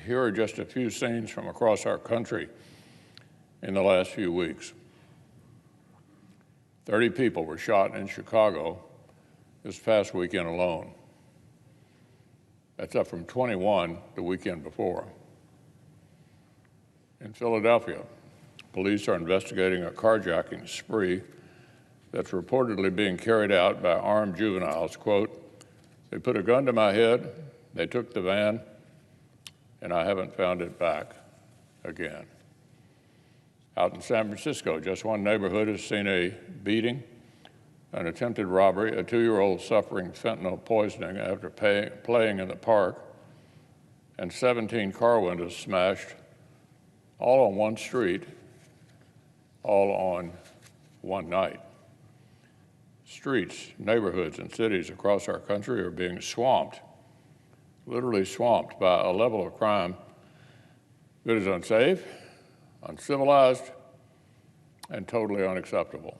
Here are just a few scenes from across our country in the last few weeks. 30 people were shot in Chicago this past weekend alone. That's up from 21 the weekend before. In Philadelphia, police are investigating a carjacking spree that's reportedly being carried out by armed juveniles. Quote, "They put a gun to my head, they took the van, and I haven't found it back again." Out in San Francisco, just one neighborhood has seen a beating, an attempted robbery, a 2-year-old suffering fentanyl poisoning after playing in the park, and 17 car windows smashed, all on one street, all on one night. Streets, neighborhoods, and cities across our country are being swamped, literally swamped by a level of crime that is unsafe, uncivilized, and totally unacceptable.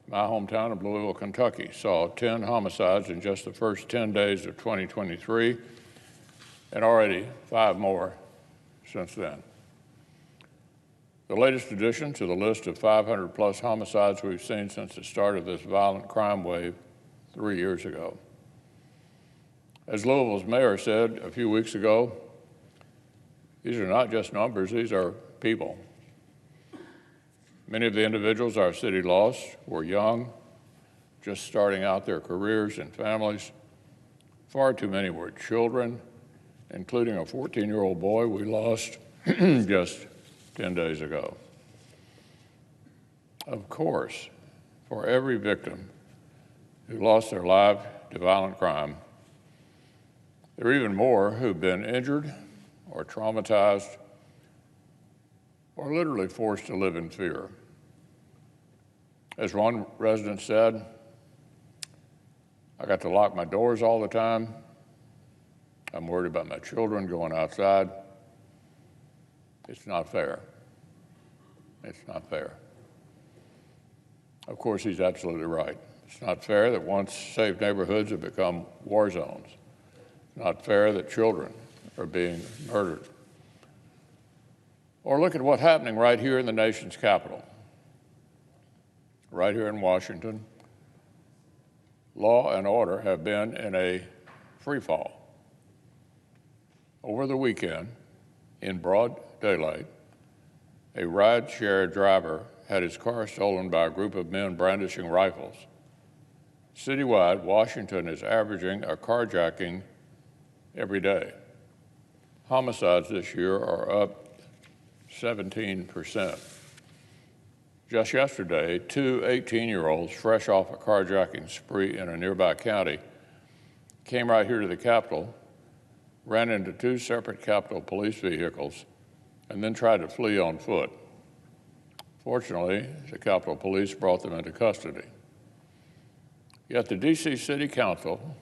My hometown of Louisville, Kentucky saw 10 homicides in just the first 10 days of 2023, and already 5 more since then. The latest addition to the list of 500-plus homicides we've seen since the start of this violent crime wave 3 years ago. As Louisville's mayor said a few weeks ago, these are not just numbers, these are people. Many of the individuals our city lost were young, just starting out their careers and families. Far too many were children, including a 14-year-old boy we lost just 10 days ago. Of course, for every victim who lost their life to violent crime, there are even more who've been injured or traumatized or literally forced to live in fear. As one resident said, "I got to lock my doors all the time. I'm worried about my children going outside. It's not fair. It's not fair." Of course, he's absolutely right. It's not fair that once safe neighborhoods have become war zones. It's not fair that children are being murdered. Or look at what's happening right here in the nation's capital. Right here in Washington, law and order have been in a free fall. Over the weekend, in broad daylight, a ride-share driver had his car stolen by a group of men brandishing rifles. Citywide, Washington is averaging a carjacking every day. Homicides this year are up 17%. Just yesterday, 2 18-year-olds, fresh off a carjacking spree in a nearby county, came right here to the Capitol, ran into 2 separate Capitol police vehicles, and then tried to flee on foot. Fortunately, the Capitol Police brought them into custody. Yet the D.C. City Council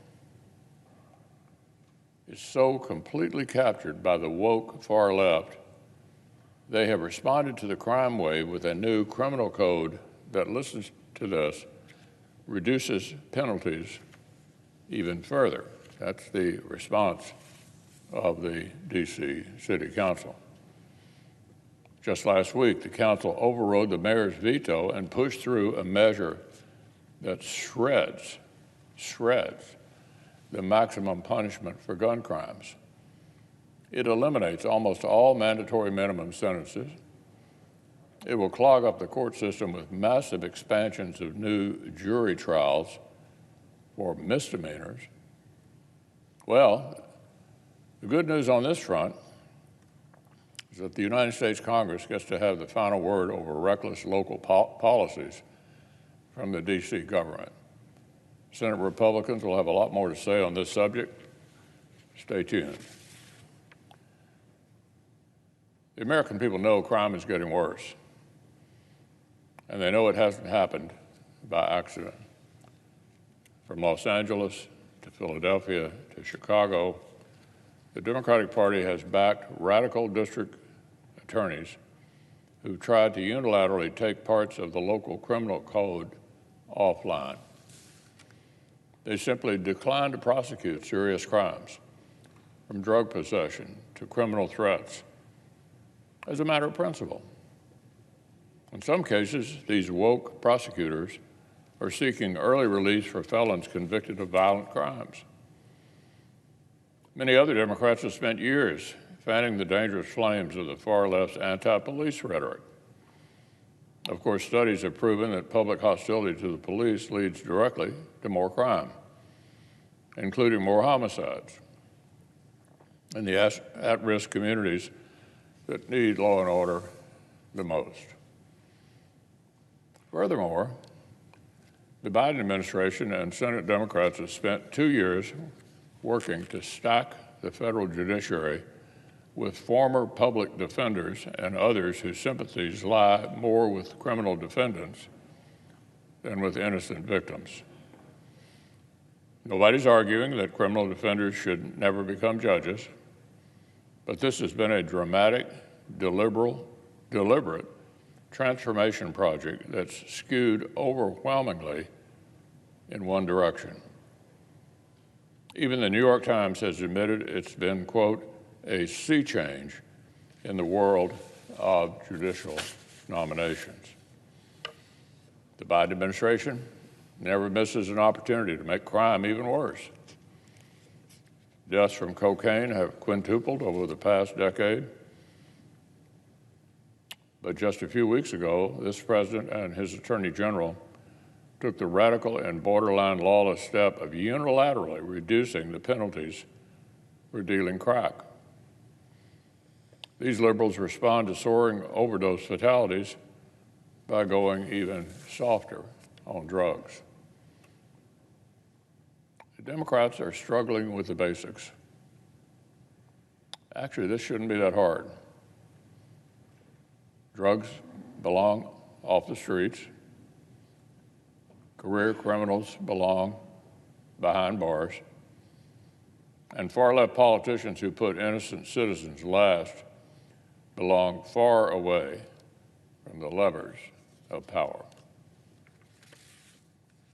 is so completely captured by the woke far left, they have responded to the crime wave with a new criminal code that, listen to this, reduces penalties even further. That's the response of the D.C. City Council. Just last week, the council overrode the mayor's veto and pushed through a measure that shreds the maximum punishment for gun crimes. It eliminates almost all mandatory minimum sentences. It will clog up the court system with massive expansions of new jury trials for misdemeanors. Well, the good news on this front is that the United States Congress gets to have the final word over reckless local policies from the D.C. government. Senate Republicans will have a lot more to say on this subject. Stay tuned. The American people know crime is getting worse, and they know it hasn't happened by accident. From Los Angeles to Philadelphia to Chicago, the Democratic Party has backed radical district attorneys who tried to unilaterally take parts of the local criminal code offline. They simply declined to prosecute serious crimes, from drug possession to criminal threats as a matter of principle. In some cases, these woke prosecutors are seeking early release for felons convicted of violent crimes. Many other Democrats have spent years fanning the dangerous flames of the far left's anti-police rhetoric. Of course, studies have proven that public hostility to the police leads directly to more crime, including more homicides in the at-risk communities that need law and order the most. Furthermore, the Biden administration and Senate Democrats have spent 2 years working to stack the federal judiciary with former public defenders and others whose sympathies lie more with criminal defendants than with innocent victims. Nobody's arguing that criminal defenders should never become judges, but this has been a dramatic, deliberate transformation project that's skewed overwhelmingly in one direction. Even the New York Times has admitted it's been, quote, a sea change in the world of judicial nominations. The Biden administration never misses an opportunity to make crime even worse. Deaths from cocaine have quintupled over the past decade. But just a few weeks ago, this president and his attorney general took the radical and borderline lawless step of unilaterally reducing the penalties for dealing crack. These liberals respond to soaring overdose fatalities by going even softer on drugs. The Democrats are struggling with the basics. Actually, this shouldn't be that hard. Drugs belong off the streets. Career criminals belong behind bars. And far-left politicians who put innocent citizens last belong far away from the levers of power.